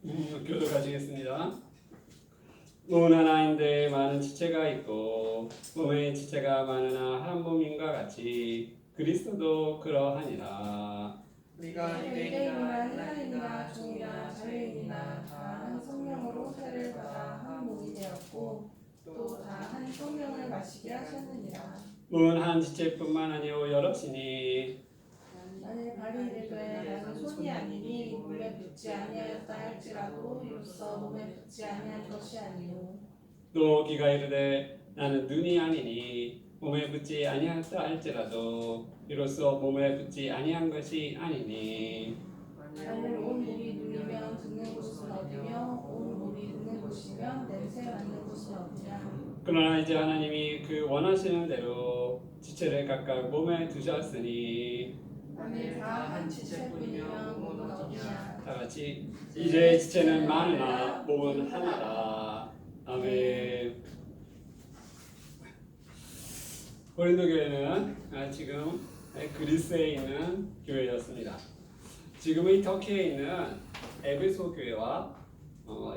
교도 가시겠습니다. 몸은 하나인데 많은 지체가 있고 몸의 지체가 많으나 한 몸인과 같이 그리스도도 그러하니라. 우리가 유대인이나 헬라인이나 종이나 자유인이나 다 한 성령으로 세례를 받아 한 몸이 되었고 또 다 한 성령을 마시게 하셨느니라. 몸은 한 지체뿐만 아니오 여럿이니 만일 발이 이르되 나는 손이 아니니 몸에 붙지 아니하였다 할지라도 이로써 몸에 붙지 아니한 것이 아니오. 또 귀가 이르되 나는 눈이 아니니 몸에 붙지 아니하였다 할지라도 이로써 몸에 붙지 아니한 것이 아니니 만일 온 몸이 눈이면 듣는 곳은 어디며 온 몸이 듣는 곳이면 냄새 맡는 곳은 어디냐. 그러나 이제 하나님이 그 원하시는 대로 지체를 각각 몸에 두셨으니 만일 다 한 지체뿐이면 몸은 어디냐. 다 같이 이제 지체는 많으나 몸은 하나다. 아멘. 고린도 교회는 지금 그리스에 있는 교회였습니다. 지금의 터키에 있는 에베소 교회와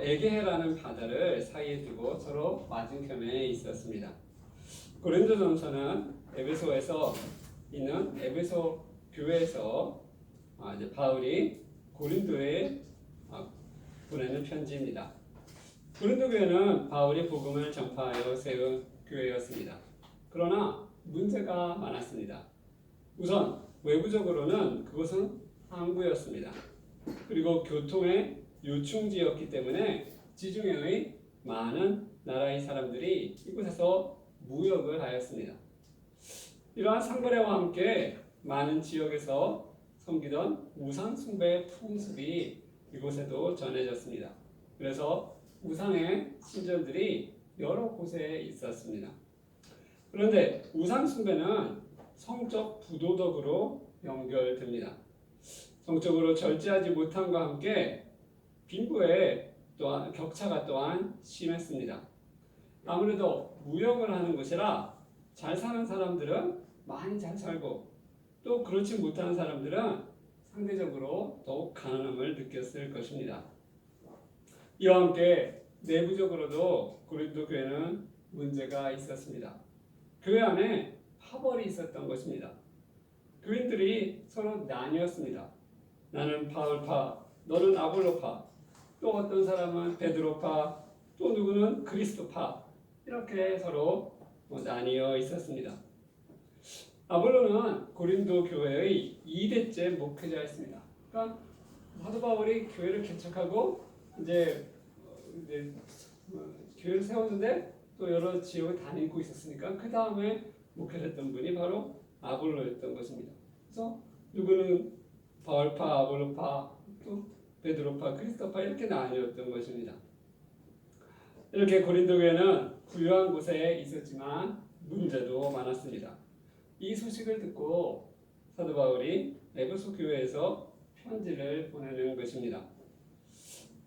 에게해라는 바다를 사이에 두고 서로 맞은편에 있었습니다. 고린도전서는 에베소에서 있는 에베소 교회에서 이제 바울이 고린도에 보내는 편지입니다. 고린도 교회는 바울이 복음을 전파하여 세운 교회였습니다. 그러나 문제가 많았습니다. 우선 외부적으로는 그곳은 항구였습니다. 그리고 교통의 요충지였기 때문에 지중해의 많은 나라의 사람들이 이곳에서 무역을 하였습니다. 이러한 상거래와 함께 많은 지역에서 섬기던 우상 숭배 풍습이 이곳에도 전해졌습니다. 그래서 우상의 신전들이 여러 곳에 있었습니다. 그런데 우상 숭배는 성적 부도덕으로 연결됩니다. 성적으로 절제하지 못함과 함께 빈부의 또한 격차가 또한 심했습니다. 아무래도 무역을 하는 곳이라 잘 사는 사람들은 많이 잘 살고 또 그렇지 못한 사람들은 상대적으로 더욱 가난함을 느꼈을 것입니다. 이와 함께 내부적으로도 고린도 교회는 문제가 있었습니다. 교회 안에 파벌이 있었던 것입니다. 교인들이 서로 나뉘었습니다. 나는 바울파, 너는 아볼로파, 또 어떤 사람은 베드로파, 또 누구는 그리스도파, 이렇게 서로 나뉘어 있었습니다. 아볼로는 고린도 교회의 2대째 목회자였습니다. 그러니까 사도 바울이 교회를 개척하고 이제 교회를 세웠는데 또 여러 지역을 다니고 있었으니까 그 다음에 목회를 했던 분이 바로 아볼로였던 것입니다. 그래서 누구는 바울파, 아볼로파, 또 베드로파, 그리스도파 이렇게 나뉘었던 것입니다. 이렇게 고린도 교회는 부유한 곳에 있었지만 문제도 많았습니다. 이 소식을 듣고 사도 바울이 에베소 교회에서 편지를 보내는 것입니다.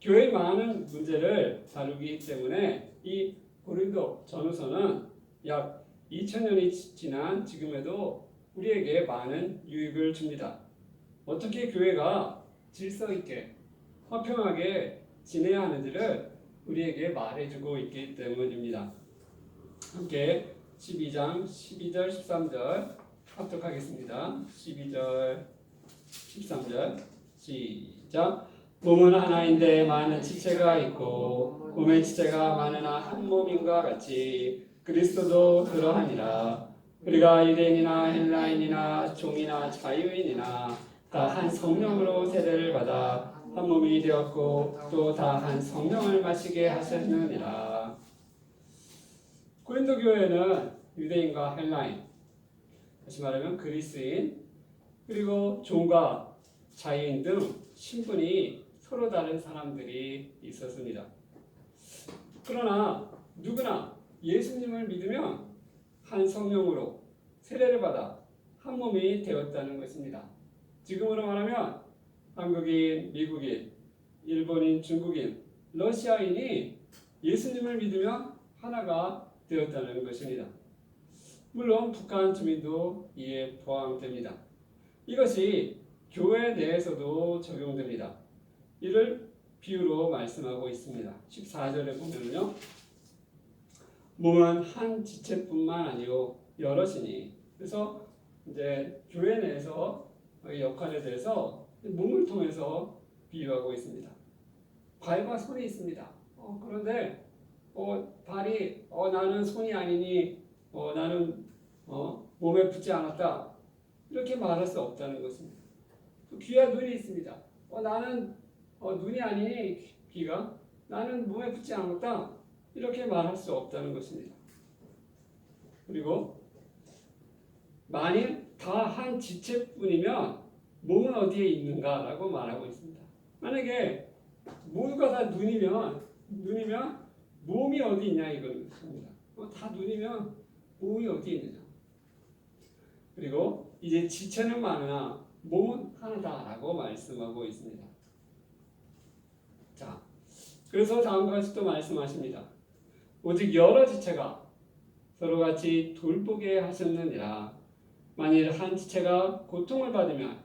교회의 많은 문제를 다루기 때문에 이 고린도 전후서는 약 2000년이 지난 지금에도 우리에게 많은 유익을 줍니다. 어떻게 교회가 질서 있게 화평하게 지내야 하는지를 우리에게 말해주고 있기 때문입니다. 함께 12장 12절 13절 합독하겠습니다. 12절 13절 시작. 몸은 하나인데 많은 지체가 있고 몸의 지체가 많으나 한 몸인과 같이 그리스도도 그러하니라. 우리가 유대인이나 헬라인이나 종이나 자유인이나 다 한 성령으로 세례를 받아 한 몸이 되었고 또 다 한 성령을 마시게 하셨느니라. 고린도 교회는 유대인과 헬라인, 다시 말하면 그리스인, 그리고 종과 자유인 등 신분이 서로 다른 사람들이 있었습니다. 그러나 누구나 예수님을 믿으면 한 성령으로 세례를 받아 한 몸이 되었다는 것입니다. 지금으로 말하면 한국인, 미국인, 일본인, 중국인, 러시아인이 예수님을 믿으면 하나가 되었다는 것입니다. 물론 북한 주민도 이에 포함됩니다. 이것이 교회 내에서도 적용됩니다. 이를 비유로 말씀하고 있습니다. 14절에 보면요. 몸은 한 지체뿐만 아니요 여럿이니. 그래서 이제 교회 내에서 역할에 대해서 몸을 통해서 비유하고 있습니다. 발과 손이 있습니다. 그런데 발이 나는 손이 아니니 나는 몸에 붙지 않았다. 이렇게 말할 수 없다는 것입니다. 또 귀와 눈이 있습니다. 나는 눈이 아니니 귀가 나는 몸에 붙지 않았다. 이렇게 말할 수 없다는 것입니다. 그리고 만일 다 한 지체뿐이면 몸은 어디에 있는가라고 말하고 있습니다. 만약에 모두가 다 눈이면 몸이 어디 있냐 이겁니다. 다 눈이면 몸이 어디 있느냐. 그리고 이제 지체는 많으나 몸은 하나다라고 말씀하고 있습니다. 자, 그래서 다음과 같이 또 말씀하십니다. 오직 여러 지체가 서로 같이 돌보게 하셨느니라. 만일 한 지체가 고통을 받으면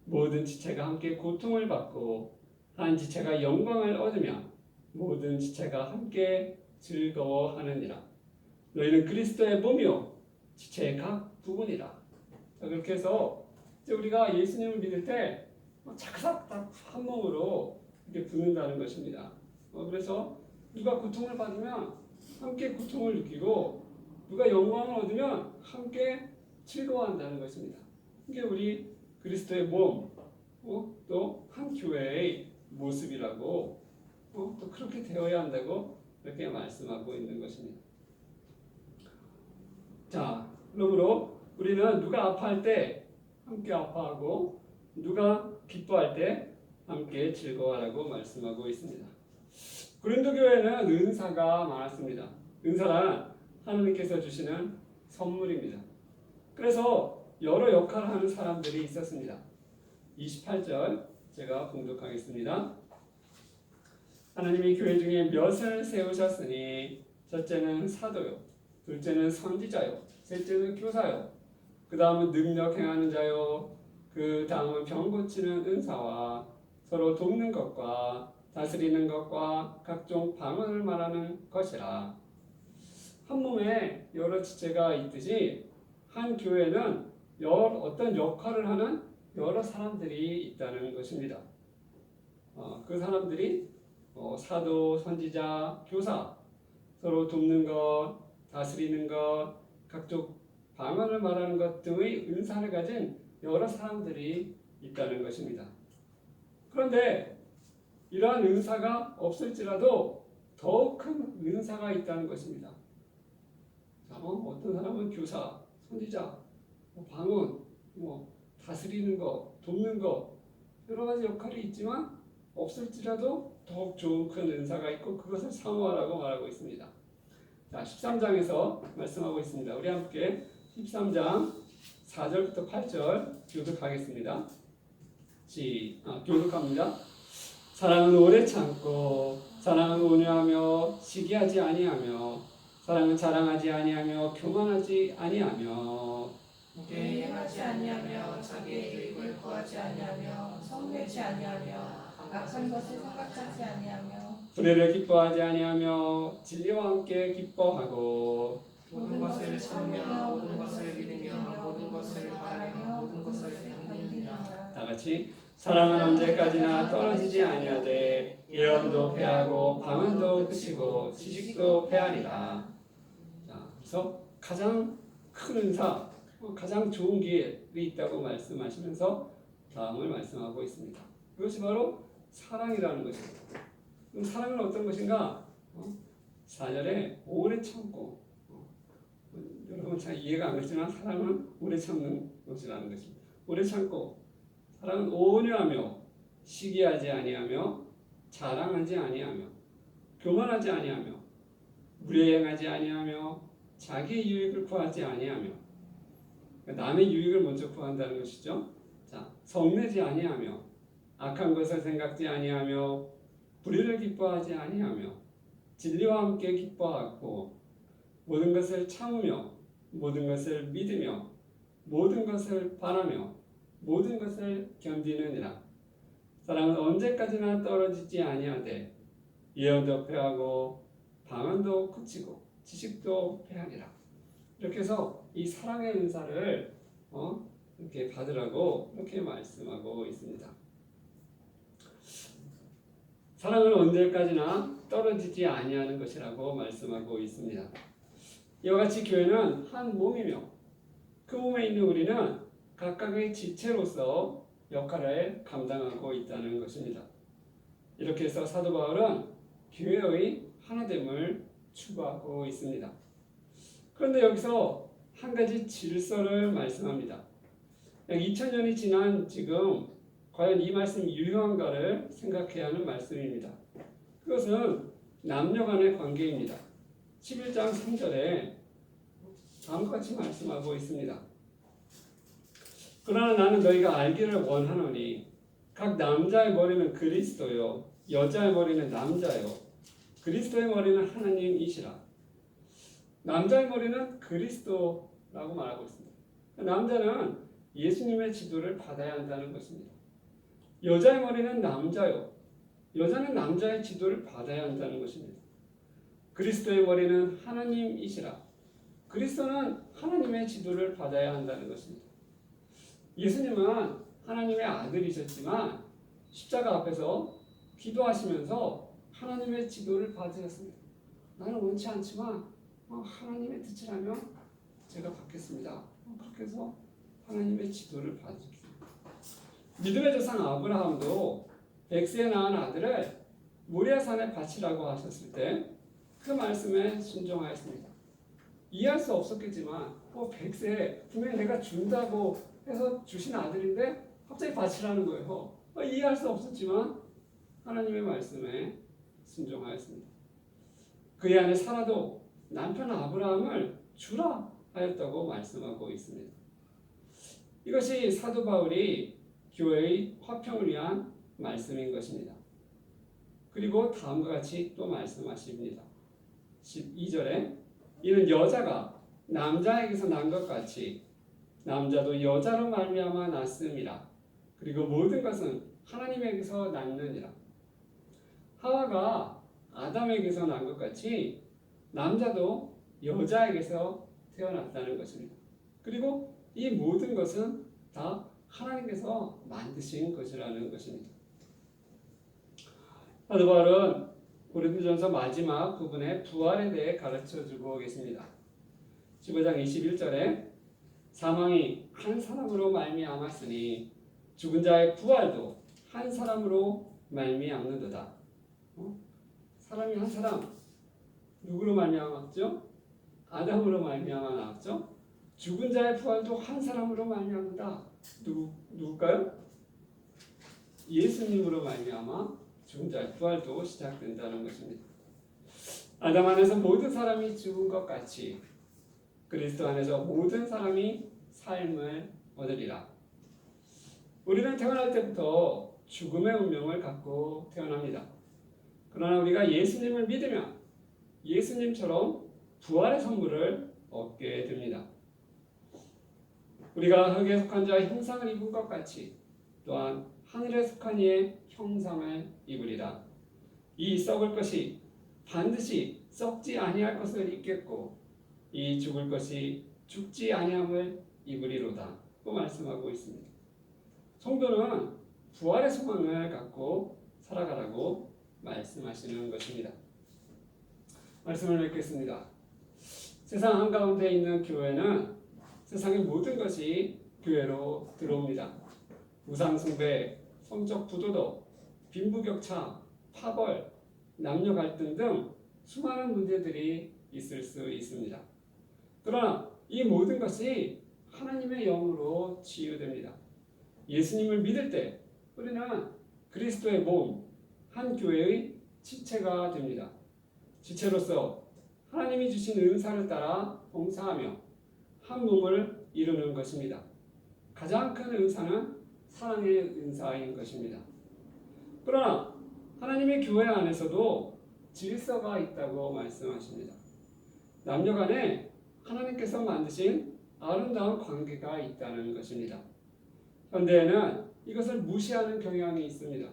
모든 지체가 함께 고통을 받고 한 지체가 영광을 얻으면 모든 지체가 함께 즐거워하느니라. 너희는 그리스도의 몸이요 지체의 각 부분이라. 자, 그렇게 해서 이제 우리가 예수님을 믿을 때 착삭 한 몸으로 이렇게 붙는다는 것입니다. 그래서 누가 고통을 받으면 함께 고통을 느끼고 누가 영광을 얻으면 함께 즐거워한다는 것입니다. 이게 우리 그리스도의 몸, 또 한 교회의 모습이라고 또 그렇게 되어야 한다고 이렇게 말씀하고 있는 것입니다. 자, 그러므로 우리는 누가 아파할 때 함께 아파하고 누가 기뻐할 때 함께 즐거워하라고 말씀하고 있습니다. 고린도 교회는 은사가 많았습니다. 은사란 하나님께서 주시는 선물입니다. 그래서 여러 역할을 하는 사람들이 있었습니다. 28절 제가 봉독하겠습니다. 하나님이 교회 중에 몇을 세우셨으니 첫째는 사도요, 둘째는 선지자요, 셋째는 교사요, 그 다음은 능력 행하는 자요, 그 다음은 병 고치는 은사와 서로 돕는 것과 다스리는 것과 각종 방언을 말하는 것이라. 한 몸에 여러 지체가 있듯이 한 교회는 어떤 역할을 하는 여러 사람들이 있다는 것입니다. 그 사람들이 사도, 선지자, 교사, 서로 돕는 것, 다스리는 것, 각종 방언을 말하는 것 등의 은사를 가진 여러 사람들이 있다는 것입니다. 그런데 이러한 은사가 없을지라도 더 큰 은사가 있다는 것입니다. 어떤 사람은 교사, 선지자, 방언, 다스리는 것, 돕는 것 여러 가지 역할이 있지만 없을지라도 더욱 좋은 큰 은사가 있고 그것을 사모하라고 말하고 있습니다. 자, 13장에서 말씀하고 있습니다. 우리 함께 13장 4절부터 8절 교독하겠습니다. 교독합니다. 사랑은 오래 참고 사랑은 온유하며 시기하지 아니하며 사랑은 자랑하지 아니하며 교만하지 아니하며 행하지 아니하며 자기의 유익을 구하지 아니하며 성내지 아니하며 악한 것을 생각하지 아니하며 불의를 기뻐하지 아니하며 진리와 함께 기뻐하고 모든 것을 참으며 모든 것을 믿으며 모든 것을 바라며 모든 것을 견디느니라. 다 같이 사랑은 언제까지나 떨어지지 아니하되 예언도 패하고 방언도 그치고 지식도 패하리라. 자, 그래서 가장 큰 은사, 가장 좋은 기회가 있다고 말씀하시면서 다음을 말씀하고 있습니다. 그것이 바로 사랑이라는 것입니다. 그럼 사랑은 어떤 것인가? 4절에 오래 참고, 여러분 잘 이해가 안 되지만 사랑은 오래 참는 것이라는 것입니다. 오래 참고 사랑은 온유하며 시기하지 아니하며 자랑하지 아니하며 교만하지 아니하며 무례행하지 아니하며 자기의 유익을 구하지 아니하며 남의 유익을 먼저 구한다는 것이죠. 자, 성내지 아니하며 악한 것을 생각지 아니하며 불의를 기뻐하지 아니하며 진리와 함께 기뻐하고 모든 것을 참으며 모든 것을 믿으며 모든 것을 바라며 모든 것을 견디느니라. 사랑은 언제까지나 떨어지지 아니하되 예언도 패하고 방언도 그치고 지식도 패하니라. 이렇게 해서 이 사랑의 은사를 이렇게 받으라고 이렇게 말씀하고 있습니다. 사랑은 언제까지나 떨어지지 아니하는 것이라고 말씀하고 있습니다. 이와 같이 교회는 한 몸이며 그 몸에 있는 우리는 각각의 지체로서 역할을 감당하고 있다는 것입니다. 이렇게 해서 사도 바울은 교회의 하나됨을 추구하고 있습니다. 그런데 여기서 한 가지 질서를 말씀합니다. 2000년이 지난 지금 과연 이 말씀이 유효한가를 생각해야 하는 말씀입니다. 그것은 남녀 간의 관계입니다. 11장 3절에 다음과 같이 말씀하고 있습니다. 그러나 나는 너희가 알기를 원하노니 각 남자의 머리는 그리스도요 여자의 머리는 남자요 그리스도의 머리는 하나님이시라. 남자의 머리는 그리스도라고 말하고 있습니다. 남자는 예수님의 지도를 받아야 한다는 것입니다. 여자의 머리는 남자요 여자는 남자의 지도를 받아야 한다는 것입니다. 그리스도의 머리는 하나님이시라. 그리스도는 하나님의 지도를 받아야 한다는 것입니다. 예수님은 하나님의 아들이셨지만 십자가 앞에서 기도하시면서 하나님의 지도를 받으셨습니다. 나는 원치 않지만 하나님의 뜻을 하면 제가 받겠습니다. 그렇게 해서 하나님의 지도를 받으셨습니다. 믿음의 조상 아브라함도 백세에 낳은 아들을 모리아산에 바치라고 하셨을 때 그 말씀에 순종하였습니다. 이해할 수 없었겠지만 백세에 분명히 내가 준다고 해서 주신 아들인데 갑자기 바치라는 거예요. 이해할 수 없었지만 하나님의 말씀에 순종하였습니다. 그의 아내 사라도 남편 아브라함을 주라 하였다고 말씀하고 있습니다. 이것이 사도 바울이 교회의 화평을 위한 말씀인 것입니다. 그리고 다음과 같이 또 말씀하십니다. 12절에 이는 여자가 남자에게서 난 것 같이 남자도 여자로 말미암아 났음이라. 그리고 모든 것은 하나님에게서 났느니라. 하와가 아담에게서 난 것 같이 남자도 여자에게서 태어났다는 것입니다. 그리고 이 모든 것은 다 하나님께서 만드신 것이라는 것입니다. 사도 바울은 고린도전서 마지막 부분의 부활에 대해 가르쳐주고 계십니다. 15장 21절에 사망이 한 사람으로 말미암았으니 죽은 자의 부활도 한 사람으로 말미암는도다. 사람이 한 사람 누구로 말미암았죠? 아담으로 말미암아 나왔죠. 죽은 자의 부활도 한 사람으로 말미암는다. 누굴까요? 예수님으로 말미암아 죽은 자의 부활도 시작된다는 것입니다. 아담 안에서 모든 사람이 죽은 것 같이 그리스도 안에서 모든 사람이 삶을 얻으리라. 우리는 태어날 때부터 죽음의 운명을 갖고 태어납니다. 그러나 우리가 예수님을 믿으면 예수님처럼 부활의 선물을 얻게 됩니다. 우리가 흙에 속한 자의 형상을 입은 것 같이 또한 하늘에 속한 이의 형상을 입으리라. 이 썩을 것이 반드시 썩지 아니할 것을 입겠고 이 죽을 것이 죽지 아니함을 입으리로다. 또 말씀하고 있습니다. 성도는 부활의 소망을 갖고 살아가라고 말씀하시는 것입니다. 말씀을 맺겠습니다. 세상 한가운데 있는 교회는 세상의 모든 것이 교회로 들어옵니다. 우상숭배, 성적 부도덕, 빈부격차, 파벌, 남녀 갈등 등 수많은 문제들이 있을 수 있습니다. 그러나 이 모든 것이 하나님의 영으로 치유됩니다. 예수님을 믿을 때 우리는 그리스도의 몸, 한 교회의 지체가 됩니다. 지체로서 하나님이 주신 은사를 따라 봉사하며 한 몸을 이루는 것입니다. 가장 큰 은사는 사랑의 은사인 것입니다. 그러나 하나님의 교회 안에서도 질서가 있다고 말씀하십니다. 남녀 간에 하나님께서 만드신 아름다운 관계가 있다는 것입니다. 현대에는 이것을 무시하는 경향이 있습니다.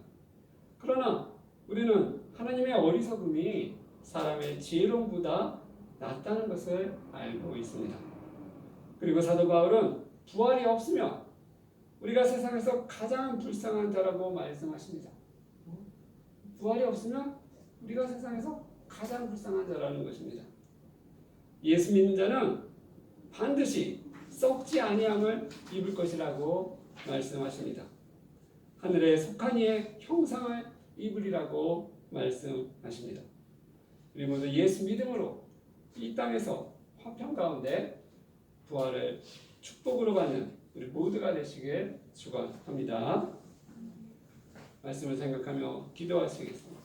그러나 우리는 하나님의 어리석음이 사람의 지혜로움보다 낫다는 것을 알고 있습니다. 그리고 사도 바울은 부활이 없으면 우리가 세상에서 가장 불쌍한 자라고 말씀하십니다. 부활이 없으면 우리가 세상에서 가장 불쌍한 자라는 것입니다. 예수 믿는 자는 반드시 썩지 아니함을 입을 것이라고 말씀하십니다. 하늘에 속한 이의 형상을 입으리라고 말씀하십니다. 우리 모두 예수 믿음으로 이 땅에서 화평 가운데 부활을 축복으로 받는 우리 모두가 되시길 축원합니다. 말씀을 생각하며 기도하시겠습니다.